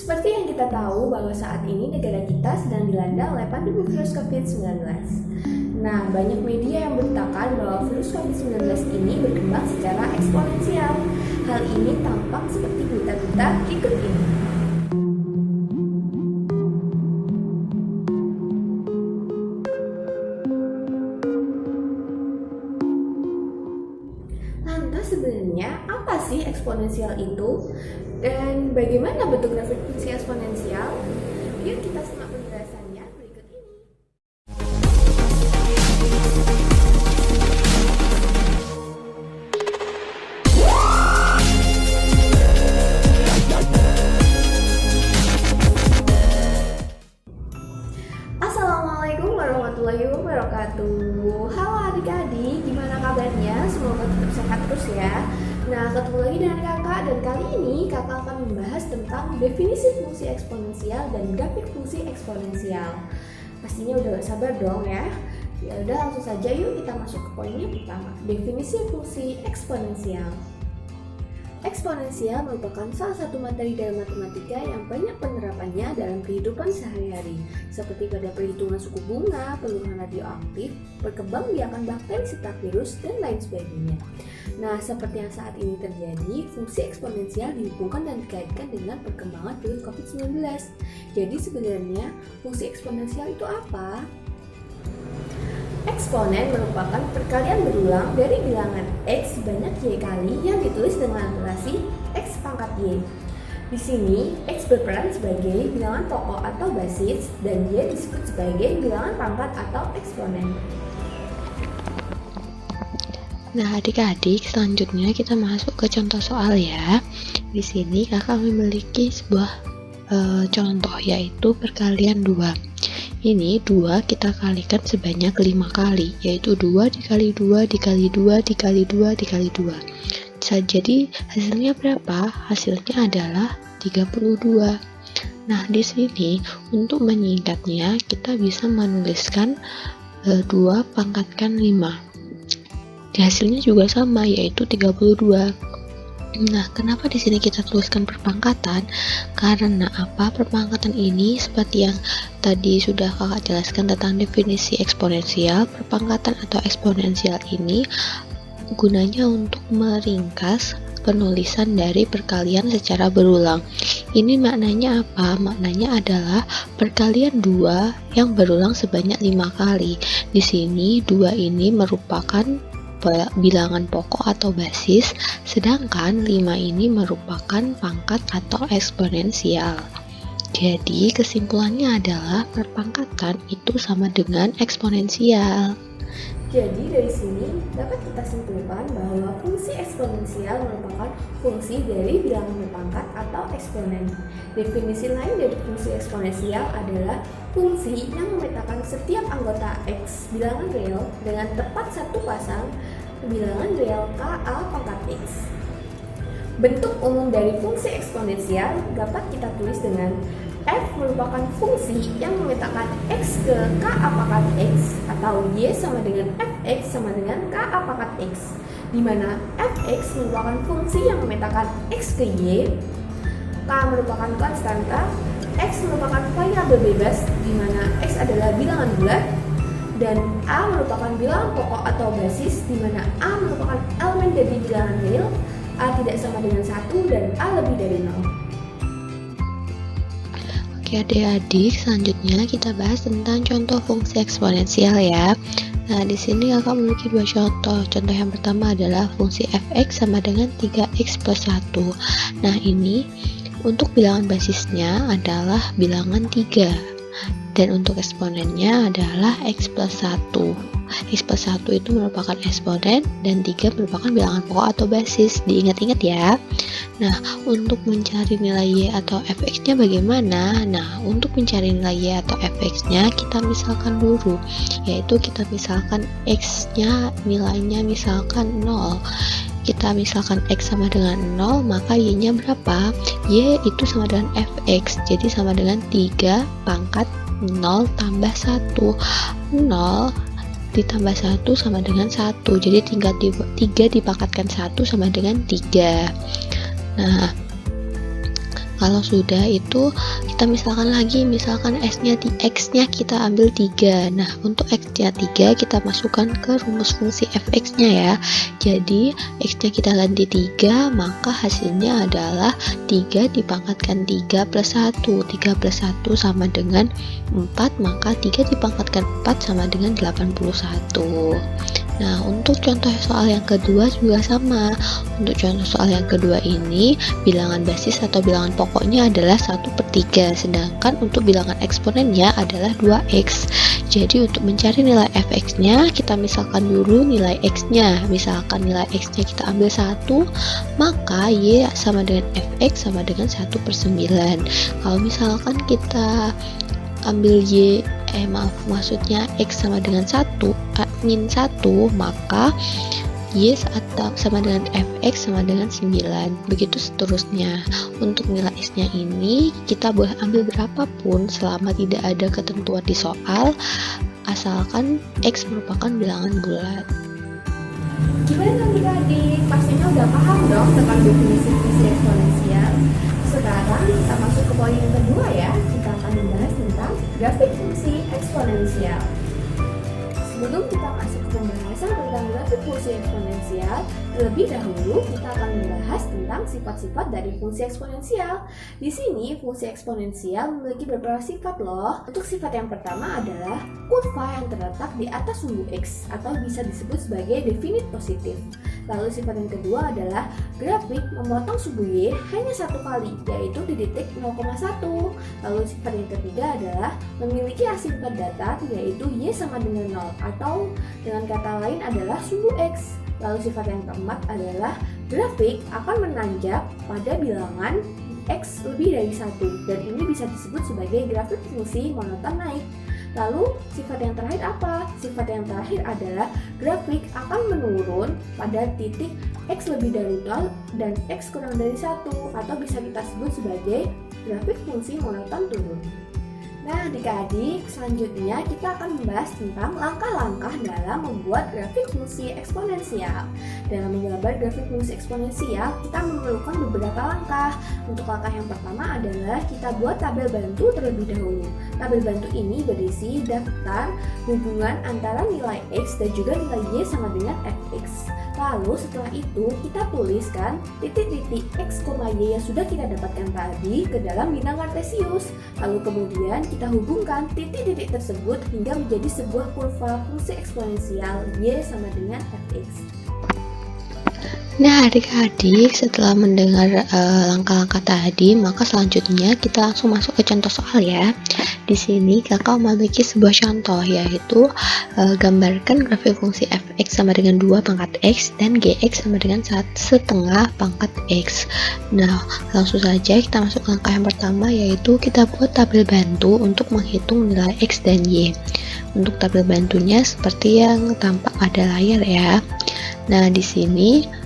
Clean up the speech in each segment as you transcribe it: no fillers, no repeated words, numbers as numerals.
Seperti yang kita tahu bahwa saat ini negara kita sedang dilanda oleh pandemi virus COVID-19. Nah, banyak media yang beritakan bahwa virus COVID-19 ini berkembang secara eksponensial. Hal ini tampak seperti berita-berita berikut ini. Lantas sebenarnya apa sih eksponensial itu? Dan bagaimana bentuk grafik fungsi eksponensial? Yuk kita simak penjelasannya berikut ini. Assalamualaikum warahmatullahi wabarakatuh. Halo adik-adik, gimana kabarnya? Semoga tetap sehat terus ya. Nah, ketemu lagi dengan kakak dan kali ini kakak akan membahas tentang definisi fungsi eksponensial dan grafik fungsi eksponensial. Pastinya udah gak sabar dong ya. Ya udah langsung saja yuk kita masuk ke poinnya pertama. Definisi fungsi eksponensial. Eksponensial merupakan salah satu materi dalam matematika yang banyak penerapannya dalam kehidupan sehari-hari, seperti pada perhitungan suku bunga, peluruhan radioaktif, perkembangbiakan bakteri serta virus, dan lain sebagainya. Nah, seperti yang saat ini terjadi, fungsi eksponensial dihubungkan dan dikaitkan dengan perkembangan virus COVID-19. Jadi sebenarnya fungsi eksponensial itu apa? Eksponen merupakan perkalian berulang dari bilangan X sebanyak Y kali yang ditulis dengan relasi X pangkat Y. Di sini, X berperan sebagai bilangan pokok atau basis dan Y disebut sebagai bilangan pangkat atau eksponen. Nah, adik-adik, selanjutnya kita masuk ke contoh soal ya. Di sini kakak memiliki sebuah contoh yaitu perkalian 2. Ini 2 kita kalikan sebanyak 5 kali, yaitu 2 dikali 2 dikali 2 dikali 2 dikali 2. Jadi hasilnya berapa? Hasilnya adalah 32. Nah, di sini untuk menyingkatnya kita bisa menuliskan 2 pangkatkan 5. Hasilnya juga sama, yaitu 32. Nah, kenapa di sini kita tuliskan perpangkatan? Karena apa? Perpangkatan ini seperti yang tadi sudah kakak jelaskan tentang definisi eksponensial. Perpangkatan atau eksponensial ini gunanya untuk meringkas penulisan dari perkalian secara berulang. Ini maknanya apa? Maknanya adalah perkalian 2 yang berulang sebanyak 5 kali. Di sini 2 ini merupakan bilangan pokok atau basis, sedangkan 5 ini merupakan pangkat atau eksponensial. Jadi kesimpulannya adalah perpangkatan itu sama dengan eksponensial. Jadi dari sini dapat kita simpulkan bahwa fungsi eksponensial merupakan fungsi dari bilangan berpangkat atau eksponen. Definisi lain dari fungsi eksponensial adalah fungsi yang memetakan setiap anggota X bilangan real dengan tepat satu pasang bilangan real KA pangkat X. Bentuk umum dari fungsi eksponensial dapat kita tulis dengan F merupakan fungsi yang memetakan X ke KA pangkat X atau Y sama dengan Fx sama dengan KA pangkat X, di mana Fx merupakan fungsi yang memetakan X ke Y, K merupakan konstanta, X merupakan variabel bebas di mana X adalah bilangan bulat, dan A merupakan bilangan pokok atau basis di mana A merupakan elemen dari bilangan real, A tidak sama dengan 1 dan A lebih dari 0. Oke adik-adik, selanjutnya kita bahas tentang contoh fungsi eksponensial ya. Nah, di sini kakak memiliki 2 contoh. Contoh yang pertama adalah fungsi fx sama dengan 3x plus 1. Nah, ini untuk bilangan basisnya adalah bilangan 3. Dan untuk eksponennya adalah x plus 1. X plus 1 itu merupakan eksponen dan 3 merupakan bilangan pokok atau basis. Diingat-ingat ya. Nah, untuk mencari nilai y atau fx-nya bagaimana? Nah, untuk mencari nilai y atau fx-nya kita misalkan dulu, yaitu kita misalkan x-nya nilainya misalkan 0. Kita misalkan x sama dengan 0, maka y-nya berapa? Y itu sama dengan fx, jadi sama dengan 3 pangkat 0 tambah 1. 0 ditambah 1 sama dengan 1, jadi tinggal 3 dipangkatkan 1 sama dengan 3. Nah, Kalau sudah itu kita misalkan lagi, misalkan X-nya kita ambil 3. Nah, untuk X-nya 3 kita masukkan ke rumus fungsi fx-nya ya. Jadi X-nya kita ganti 3, maka hasilnya adalah 3 dipangkatkan 3 plus 1. 3 plus 1 sama dengan 4, maka 3 dipangkatkan 4 sama dengan 81. Nah, untuk contoh soal yang kedua juga sama. Untuk contoh soal yang kedua ini, bilangan basis atau bilangan pokoknya adalah 1/3, sedangkan untuk bilangan eksponennya adalah 2x. Jadi untuk mencari nilai fx-nya, kita misalkan dulu nilai x-nya. Misalkan nilai x-nya kita ambil 1, maka y sama dengan fx sama dengan 1/9. Kalau misalkan kita ambil maksudnya x sama dengan 1, min 1, maka y sama dengan fx sama dengan 9. Begitu seterusnya. Untuk nilai x-nya ini kita boleh ambil berapapun selama tidak ada ketentuan di soal, asalkan x merupakan bilangan bulat. Gimana adik-adik? Pastinya udah paham dong tentang definisi fungsi eksponensial. Sekarang kita masuk ke poin yang kedua ya. Kita akan membahas tentang grafik fungsi eksponensial. Sebelum kita masuk ke pembahasan tentang grafik fungsi eksponensial, terlebih dahulu kita akan membahas tentang sifat-sifat dari fungsi eksponensial. Di sini fungsi eksponensial memiliki beberapa sifat loh. Untuk sifat yang pertama adalah kurva yang terletak di atas sumbu x atau bisa disebut sebagai definit positif. Lalu sifat yang kedua adalah grafik memotong sumbu y hanya satu kali, yaitu di titik 0,1. Lalu sifat yang ketiga adalah memiliki asimpat datar, yaitu y sama dengan 0, atau dengan kata lain adalah sumbu x. Lalu sifat yang keempat adalah grafik akan menanjak pada bilangan x lebih dari 1, dan ini bisa disebut sebagai grafik fungsi monoton naik. Lalu sifat yang terakhir apa? Sifat yang terakhir adalah grafik akan menurun pada titik x lebih dari 0 dan x kurang dari 1, atau bisa kita sebut sebagai grafik fungsi monoton turun. Nah, adik-adik, selanjutnya kita akan membahas tentang langkah-langkah dalam membuat grafik fungsi eksponensial. Dalam menggambar grafik fungsi eksponensial, kita memerlukan beberapa langkah. Untuk langkah yang pertama adalah kita buat tabel bantu terlebih dahulu. Tabel bantu ini berisi daftar hubungan antara nilai x dan juga nilai y sama dengan fx. Lalu setelah itu kita tuliskan titik-titik x, y yang sudah kita dapatkan tadi ke dalam bidang kartesius. Lalu kemudian kita hubungkan titik-titik tersebut hingga menjadi sebuah kurva fungsi eksponensial y sama dengan fx. Nah, adik-adik, setelah mendengar langkah-langkah tadi, maka selanjutnya kita langsung masuk ke contoh soal ya. Di sini kakak memiliki sebuah contoh, yaitu gambarkan grafik fungsi fx sama dengan 2 pangkat x dan gx sama dengan 1/2 pangkat x. Nah, langsung saja kita masuk ke langkah yang pertama, yaitu kita buat tabel bantu untuk menghitung nilai x dan y. Untuk tabel bantunya seperti yang tampak pada layar ya. Nah, di sini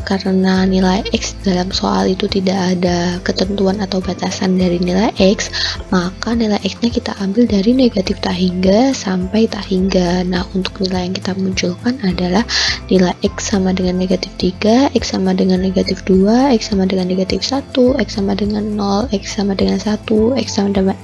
karena nilai x dalam soal itu tidak ada ketentuan atau batasan dari nilai x, maka nilai x-nya kita ambil dari negatif tak hingga sampai tak hingga. Nah, untuk nilai yang kita munculkan adalah nilai x sama dengan negatif 3, x sama dengan negatif 2, x sama dengan negatif 1, x sama dengan 0, x sama dengan 1, x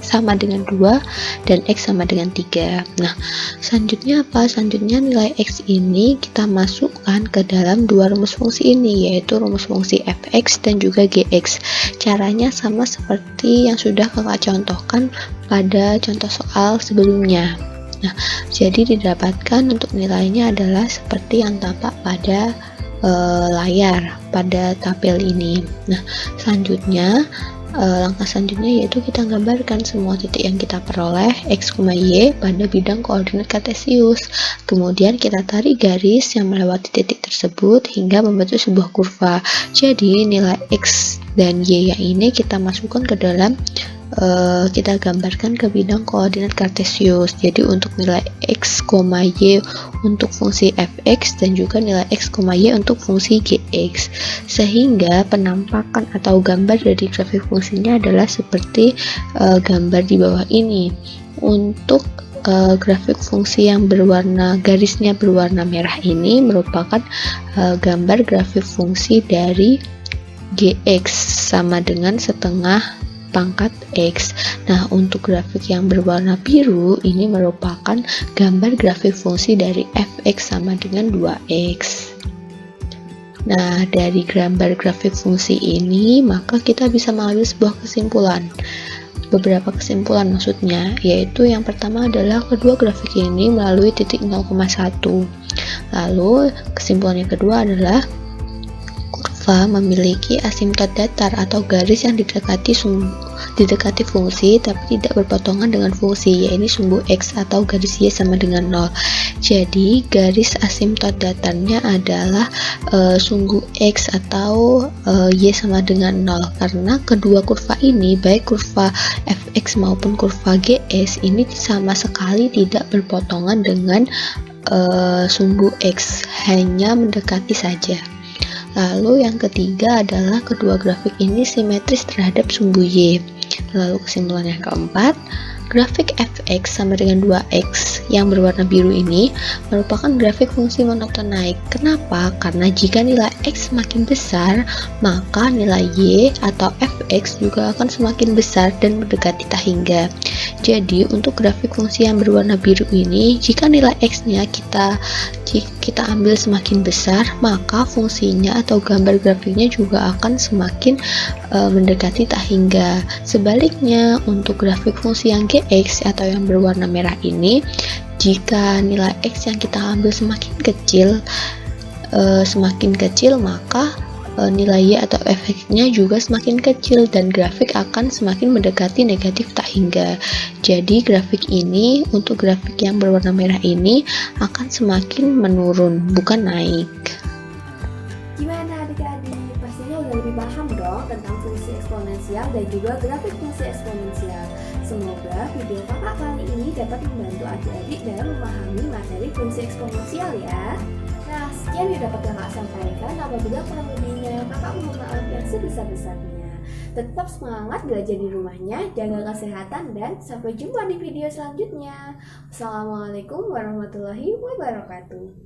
sama dengan 2, dan x sama dengan 3. Nah, selanjutnya apa? Selanjutnya nilai x ini kita masukkan ke dalam dua rumus fungsi ini, yaitu rumus fungsi fx dan juga gx. Caranya sama seperti yang sudah kakak contohkan pada contoh soal sebelumnya. Nah, jadi didapatkan untuk nilainya adalah seperti yang tampak pada layar pada tabel ini. Nah, selanjutnya langkah selanjutnya yaitu kita gambarkan semua titik yang kita peroleh x, y pada bidang koordinat kartesius. Kemudian kita tarik garis yang melewati titik tersebut hingga membentuk sebuah kurva. Jadi nilai x dan y yang ini kita masukkan ke dalam kita gambarkan ke bidang koordinat kartesius. Jadi untuk nilai x, y untuk fungsi fx dan juga nilai x, y untuk fungsi gx. Sehingga penampakan atau gambar dari grafik fungsinya adalah seperti gambar di bawah ini. Untuk grafik fungsi yang berwarna garisnya berwarna merah ini merupakan gambar grafik fungsi dari Gx sama dengan setengah pangkat X. Nah, untuk grafik yang berwarna biru ini merupakan gambar grafik fungsi dari fx sama dengan 2x. Nah, dari gambar grafik fungsi ini, maka kita bisa mengambil sebuah kesimpulan. Beberapa kesimpulan maksudnya, yaitu yang pertama adalah kedua grafik ini melalui titik 0,1. Lalu, kesimpulan yang kedua adalah kurva memiliki asimtot datar atau garis yang didekati fungsi tapi tidak berpotongan dengan fungsi, yaitu sumbu X atau garis Y sama dengan 0. Jadi garis asimtot datarnya adalah sumbu X atau Y sama dengan 0, karena kedua kurva ini, baik kurva fx maupun kurva gs, ini sama sekali tidak berpotongan dengan sumbu X, hanya mendekati saja. Lalu yang ketiga adalah kedua grafik ini simetris terhadap sumbu Y. Lalu kesimpulan yang keempat, grafik fx sama dengan 2x yang berwarna biru ini merupakan grafik fungsi monoton naik. Kenapa? Karena jika nilai x semakin besar, maka nilai y atau fx juga akan semakin besar dan mendekati tak hingga. Jadi untuk grafik fungsi yang berwarna biru ini, jika nilai x-nya kita ambil semakin besar, maka fungsinya atau gambar grafiknya juga akan semakin mendekati tak hingga. Sebaliknya, untuk grafik fungsi yang gx atau yang berwarna merah ini, jika nilai x yang kita ambil semakin kecil, maka nilai y atau efeknya juga semakin kecil dan grafik akan semakin mendekati negatif tak hingga. Jadi grafik ini, untuk grafik yang berwarna merah ini akan semakin menurun, bukan naik. Gimana adik-adik? Pastinya udah lebih paham dong tentang fungsi eksponensial dan juga grafik fungsi eksponensial. Semoga video kakak kali ini dapat membantu adik-adik dalam memahami materi fungsi eksponensial ya. Nah, sekian yang dapat kakak sampaikan. Apabila kurang lebihnya, kakak mohon maaf yang sebesar-besarnya. Tetap semangat belajar di rumahnya, jaga kesehatan, dan sampai jumpa di video selanjutnya. Wassalamualaikum warahmatullahi wabarakatuh.